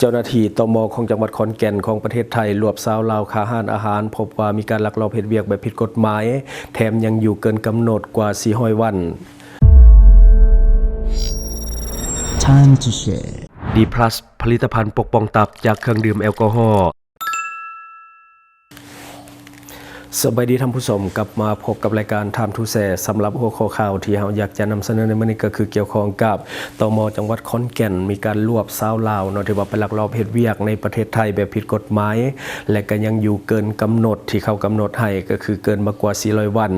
เจ้าหน้าที่ตม.ของจังหวัดขอนแก่นของประเทศไทยรวบสาวลาวค้าห้านอาหารพบว่ามีการลักลอบเฮ็ดเวียกแบบผิดกฎหมายแถมยังอยู่เกินกำหนดกว่า400 วันดีพลัสผลิตภัณฑ์ปกป้องตับจากเครื่องดื่มแอลกอฮอล์สวัสดีท่านผู้ชมกลับมาพบกับรายการ Time to Share สำหรับหัวข้อข่าวที่เราอยากจะนำเสนอในมื้อนี้ก็คือเกี่ยวข้องกับตม.จังหวัดขอนแก่นมีการรวบสาวลาวเนาะที่ว่าไปลักลอบเฮ็ดเวียกในประเทศไทยแบบผิดกฎหมายและก็ยังอยู่เกินกำหนดที่เขากำหนดให้ก็คือเกินมากกว่า400 วัน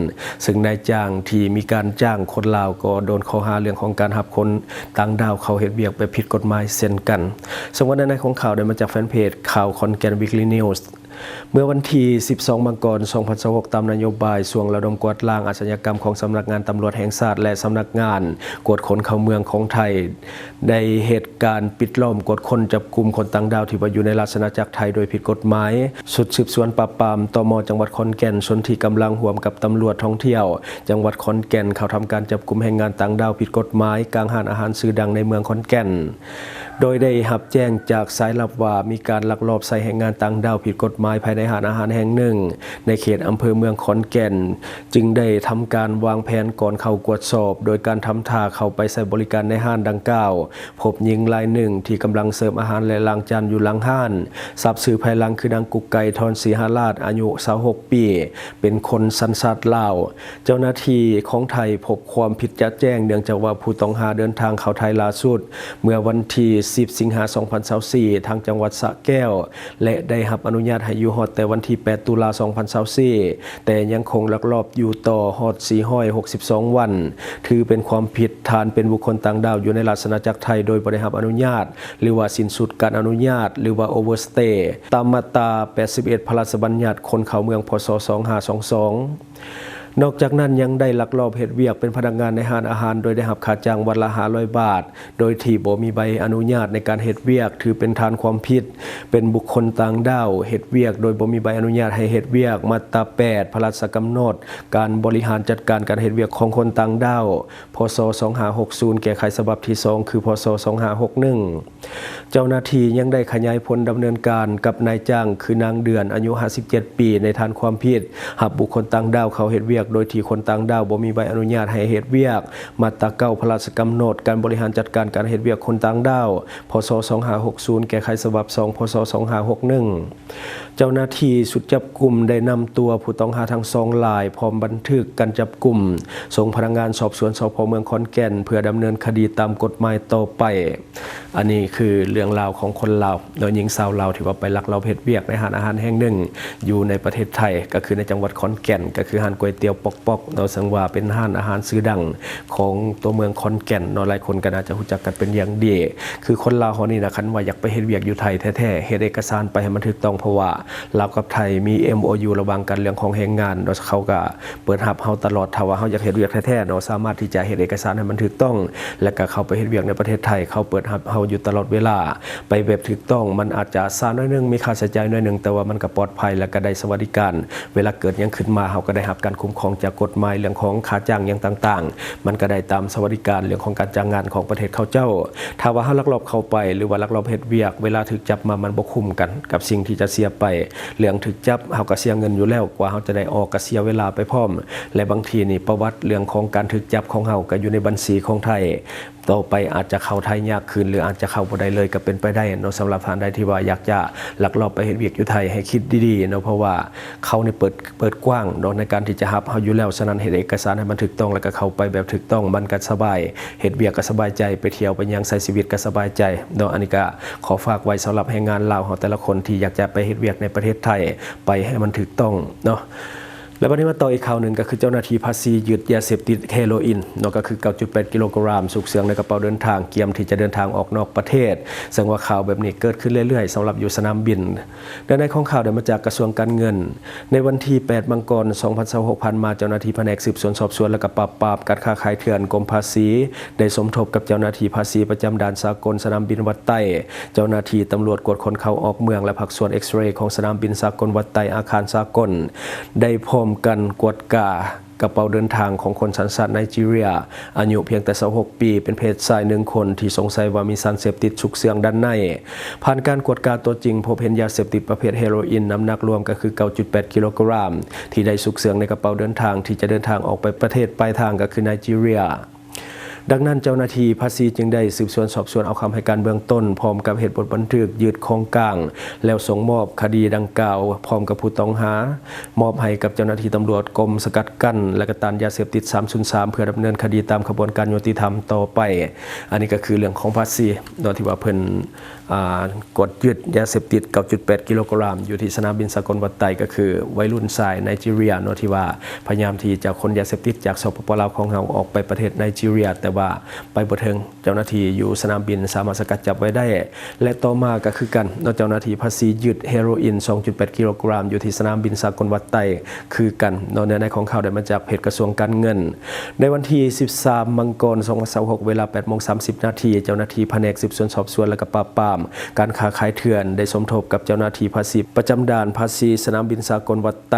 ซึ่งนายจ้างที่มีการจ้างคนลาวก็โดนข้อหาเรื่องของการรับคนต่างดาวเข้าเฮ็ดเวียกแบบผิดกฎหมายเช่นกันสมมุติในของข่าวได้มาจากแฟนเพจข่าวขอนแก่น Weekly Newsเมื่อวันที่ 12 มังกร 2026 ตามนโยบายส่วงระดมกวาดล้างอาชญากรรมของสำนักงานตำรวจแห่งชาติและสำนักงานกวดคนเข้าเมืองของไทยได้เหตุการณ์ปิดล้อมกวดคนจับกุมคนต่างดาวที่ว่าอยู่ในราชอาณาจักรไทยโดยผิดกฎหมายชุดสืบสวนปราบปรามตม.จังหวัดขอนแก่นส่วนที่กำลังร่วมกับตำรวจท่องเที่ยวจังหวัดขอนแก่นเข้าทำการจับกุมแรงงานต่างดาวผิดกฎหมายกลางห้านอาหารชื่อดังในเมืองขอนแก่นโดยได้รับแจ้งจากสายลับว่ามีการลักลอบใส่แรงงานต่างดาวผิดกฎหมายภายในห้านอาหารแห่งหนึ่งในเขตอำเภอเมืองขอนแก่นจึงได้ทำการวางแผนก่อนเข้ากวดสอบโดยการทำท่าเข้าไปใช้บริการในห้านดังกล่าวพบหญิงรายหนึ่งที่กำลังเสิร์ฟอาหารและล้างจานอยู่หลังห้านทราบชื่อภายหลังคือนางกุ๊กไก่ทอนศรีหราชอายุ26 ปีเป็นคนสัญชาติลาวเจ้าหน้าที่ของไทยพบความผิดจะแจ้งเนื่องจากว่าผู้ต้องหาเดินทางเข้าไทยล่าสุดเมื่อวันที่10 สิงหาคม 2024ทางจังหวัดสระแก้วและได้รับอนุญาตให้อยู่ฮอดแต่วันที่ 8 ตุลาคม 2024แต่ยังคงลักลอบอยู่ต่อฮอด462 วันถือเป็นความผิดฐานเป็นบุคคลต่างดาวอยู่ในราชอาณาจักรไทยโดยบ่ได้รับอนุญาตหรือว่าสิ้นสุดการอนุญาตหรือว่าโอเวอร์สเตย์ตามมาตรา 81 พระราชบัญญัติคนเข้าเมืองพ.ศ. 2522นอกจากนั้นยังได้ลักลอบเฮ็ดเวียกเป็นพนักงานในห้านอาหารโดยได้รับค่าจ้างวันละ500 บาทโดยที่บ่มีใบอนุญาตในการเฮ็ดเวียกถือเป็นฐานความผิดเป็นบุคคลต่างดาวเฮ็ดเวียกโดยบ่มีใบอนุญาตให้เฮ็ดเวียกมาตรา 8 พระราชกำหนดการบริหารจัดการการเฮ็ดเวียกของคนต่างดาวพ.ศ. 2560แก้ไขฉบับที่ 2 คือพ.ศ. 2561เจ้าหน้าที่ยังได้ขยายผลดำเนินการกับนายจ้างคือนางเดือนอายุ57 ปีในฐานความผิดรับบุคคลต่างดาวเข้าเฮ็ดเวียกโดยที่คนต่างดาวบ่มีใบอนุญาตให้เฮ็ดเวียกมาตรา 9 พระราชกำหนดการบริหารจัดการการเฮ็ดเวียกคนต่างดาวพ.ศ. 2560แก้ไขฉบับ 2 พ.ศ. 2561เจ้าหน้าที่ชุดจับกุมได้นำตัวผู้ต้องหาทั้ง2รายพร้อมบันทึกการจับกุมส่งพนักงานสอบสวนสพ.เมืองขอนแก่นเพื่อดำเนินคดีตามกฎหมายต่อไปอันนี้คือเรื่องราวของคนลาวโดยหญิงสาวลาวที่ว่าไปลักลอบเฮ็ดเวียกในห้านอาหารแห่งหนึ่งอยู่ในประเทศไทยก็คือในจังหวัดขอนแก่นก็คือห้านก๋วยเตี๋ยวปอกๆเราสังว่าเป็นห้านอาหารชื่อดังของตัวเมืองขอนแก่นเนาะหลายคนก็น่าจะรู้จักกันเป็นอย่างดีคือคนลาวเฮานี่นะคันว่าอยากไปเฮ็ดเวียกอยู่ไทยแท้ๆเฮ็ดเอกสารไปให้มันถูกต้องเพราะว่าลาวกับไทยมี MOU ระหว่างกันเรื่องของแรงงานเนาะเขาก็เปิดรับเฮาตลอดถ้าว่าเฮาอยากเฮ็ดเวียกแท้ๆเนาะสามารถที่จะเฮ็ดเอกสารให้มันถูกต้องและก็เข้าไปเฮ็ดเวียกในประเทศไทยเขาเปิดรับเฮาอยู่ตลอดเวลาไปแบบถูกต้องมันอาจจะซ่าน้อยนึงมีค่าใช้จ่ายน้อยนึงแต่ว่ามันก็ปลอดภัยและก็ได้สวัสดิการเวลาเกิดหยังขึ้นมาเฮาก็ได้รับการคุ้มครองจากกฎหมายเรื่องของค่าจ้างอย่างต่างๆมันก็ได้ตามสวัสดิการเรื่องของการจ้างงานของประเทศเขาเจ้าถ้าว่าเฮาลักลอบเข้าไปหรือว่าลักลอบเฮ็ดเวียกเวลาถูกจับมามันบ่คุ้มกันกับสิ่งที่จะเสียไปเรื่องถูกจับเฮาก็เสียเงินอยู่แล้วกว่าเฮาจะได้ออกก็เสียเวลาไปพร้อมและบางทีนี่ประวัติเรื่องของการถูกจับของเฮาก็อยู่ในบัญชีของไทยต่อไปอาจจะเข้าไทยยากขึ้นหรืออาจจะเข้าบ่ได้เลยก็เป็นไปได้เนาะสำหรับท่านใดที่ว่าอยากจะลักลอบไปเฮ็ดเวียกอยู่ไทยให้คิดดีๆเนาะเพราะว่าเขานี่เปิดกว้างเนาะในการที่จะรับเฮาอยู่แล้วฉะนั้นเฮ็ดเอกสารให้มันถูกต้องแล้วก็เข้าไปแบบถูกต้องมันก็สบายเฮ็ดเวียกก็สบายใจไปเที่ยวไปยังใช้ชีวิตก็สบายใจเนาะอันนี้ก็ขอฝากไว้สำหรับแรงงานลาวเฮาแต่ละคนที่อยากจะไปเฮ็ดเวียกในประเทศไทยไปให้มันถูกต้องเนาะและวันนี้มาต่ออีกข่าวหนึ่งก็คือเจ้าหน้าที่ภาษียึดยาเสพติดเฮโรอีนเนาะก็คือ 9.8 กิโลกรัมสุกเสืองในกระเป๋าเดินทางเกียมที่จะเดินทางออกนอกประเทศซึ่งว่าข่าวแบบนี้เกิดขึ้นเรื่อยๆสำหรับอยู่สนามบินและในของข่าวได้มาจากกระทรวงการเงินในวันที่ 8 มังกร 2026 ผ่านมาเจ้าหน้าที่แผนกสืบสวนสอบสวนและก็ปราบปรามการค้าขายเถื่อนกรมภาษีได้สมทบกับเจ้าหน้าที่ภาษีประจำด่านสากลสนามบินวัดไต้เจ้าหน้าที่ตำรวจกวดคนเข้าออกเมืองและภาคส่วนเอ็กซเรย์ของสนามบินสากลวัดไต้อาคารสากลได้พร้อมกันกวดก กระเป๋าเดินทางของคนสัญชาติไนจีเรียอายุเพียงแต่26ปีเป็นเพศชาย1คนที่สงสัยว่ามีสารเสพติดฉุกเฉินด้านในผ่านการกวดการตัวจริงพบเห็นยาเสพติดประเภทเฮโรอีนน้ำหนักรวมก็คือ 9.8 กิโลกรัมที่ได้ฉุกเฉินในกระเป๋าเดินทางที่จะเดินทางออกไปประเทศปลายทางก็คือไนจีเรียดังนั้นเจ้าหน้าที่ภาษีจึงได้สืบสวนสอบสวนเอาคำให้การเบื้องต้นพร้อมกับเหตุบทบันทึกยึดของกลางแล้วส่งมอบคดีดังกล่าวพร้อมกับผู้ต้องหามอบให้กับเจ้าหน้าที่ตำรวจกรมสกัดกั้นและก็ต้านยาเสพติด303เพื่อดำเนินคดีตามกระบวนการยุติธรรมต่อไปอันนี้ก็คือเรื่องของภาษีโดยที่ว่าเพิ่นกดยึดยาเสพติด 9.8 กิโลกรัมอยู่ที่สนามบินสากลวัดไตก็คือวัยรุ่นชายไนจีเรียโนที่ว่าพยายามที่จะขนยาเสพติดจากสปปลาวของเราออกไปประเทศไนจีเรียแต่ว่าไปบ่ถึงเจ้าหน้าที่อยู่สนามบินสามารถสกัดจับไว้ได้และต่อมาก็คือกันเจ้าหน้าที่ภาษียึดเฮโรอีน 2.8 กิโลกรัมอยู่ที่สนามบินสากลวัดไตคือกันเนื้อในของเขาได้มาจากเพจกระทรวงการเงินในวันที่13 มังกร 2026 เวลา 8:30 น.เจ้าหน้าที่แผนกสืบสวนสอบสวนและก็ปราบปรามการค้าขายเถื่อนได้สมทบกับเจ้าหน้าที่ภาษีประจำด่านภาษีสนามบินสากลวัดไต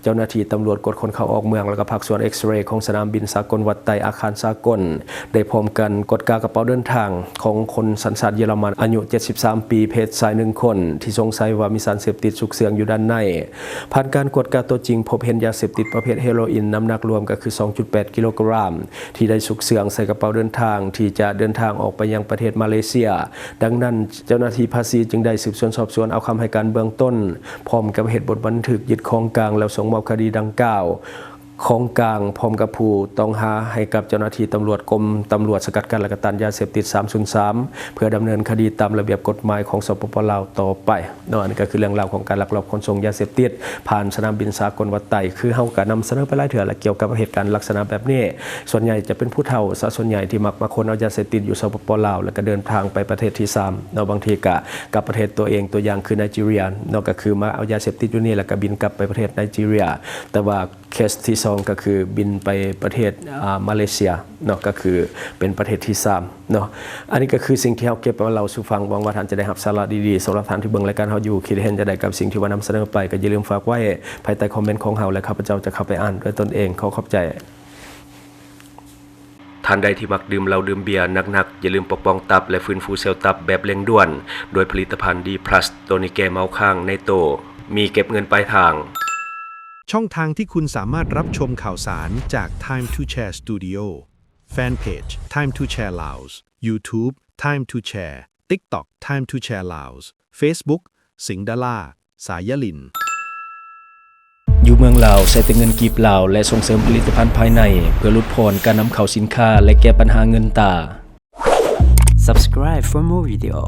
เจ้าหน้าที่ตำรวจกดคนเข้าออกเมืองและก็ภาคส่วนเอ็กซเรย์ของสนามบินสากลวัดไตอาคารสากลได้พร้อมกันกดกากระเป๋าเดินทางของคนสัญชาติเยอรมันอายุ73ปีเพศชาย1คนที่สงสัยว่ามีสารเสพติดฉุกเฉินอยู่ด้านในผ่านการกดกาตัวจริงพบเห็นยาเสพติดประเภทเฮโรอีนน้ำหนักรวมก็คือ 2.8 กิโลกรัมที่ได้ฉุกเฉินใส่กระเป๋าเดินทางที่จะเดินทางออกไปยังประเทศมาเลเซียดังนั้นเจ้าหน้าที่ภาษีจึงได้สืบสวนสอบสวนเอาคำให้การเบื้องต้นพร้อมกับเหตุบทบันทึกยึดของกลางแล้วส่งมอบคดีดังกล่าวของกลางพร้อมกับผู้ต้องหาให้กับเจ้าหน้าที่ตำรวจกรมตำรวจสกัดกั้นและก็ต้านยาเสพติด303เพื่อดำเนินคดีตามระเบียบกฎหมายของสปปลาวต่อไปอันนี้ก็คือเรื่องราวของการลักลอบขนส่งยาเสพติดผ่านสนามบินสากลวัดไตคือเฮาก็นำเสนอไปหลายเถื่อและเกี่ยวกับเหตุการณ์ลักษณะแบบนี้ส่วนใหญ่จะเป็นผู้เฒ่าซะส่วนใหญ่ที่มักมาคนเอายาเสพติดอยู่สปปลาวแล้วก็เดินทางไปประเทศที่3บางทีก็กับประเทศตัวเองตัวอย่างคือไนจีเรียก็คือมาเอายาเสพติดอยู่นี่แล้วก็บินกลับไปประเทศไนจีเรียแต่ว่าเคสที่2ก็คือบินไปประเทศมาเลเซียก็คือเป็นประเทศที่3อันนี้ก็คือสิ่งที่เราเก็บมาเราสู่ฟังหวังว่าท่านจะได้รับสาระดีๆสำหรับท่านที่เบิ่งรายการเราอยู่คิดเห็นจะได้กับสิ่งที่ว่านำเสนอไปก็อย่าลืมฝากไว้ภายใต้คอมเมนต์ของเราและข้าพเจ้าจะเข้าไปอ่านด้วยตนเองขอบใจท่านใดที่มักดื่มเหล้าดื่มเบียร์หนักๆอย่าลืมปกป้องตับและฟื้นฟูเซลล์ตับแบบเร่งด่วนโดยผลิตภัณฑ์ดีพลัสตัวนี้แก้เมาค้างในโตมีเก็บเงินปลายทางช่องทางที่คุณสามารถรับชมข่าวสารจาก Time to Share Studio Fanpage Time to Share Laos YouTube Time to Share TikTok Time to Share Laos Facebook สิงห์ดาราสายลินอยู่เมืองลาวใช้แต่เงินกีบลาวและส่งเสริมผลิตภัณฑ์ภายในเพื่อลดพรการนำเข้าสินค้าและแก้ปัญหาเงินตา Subscribe for more video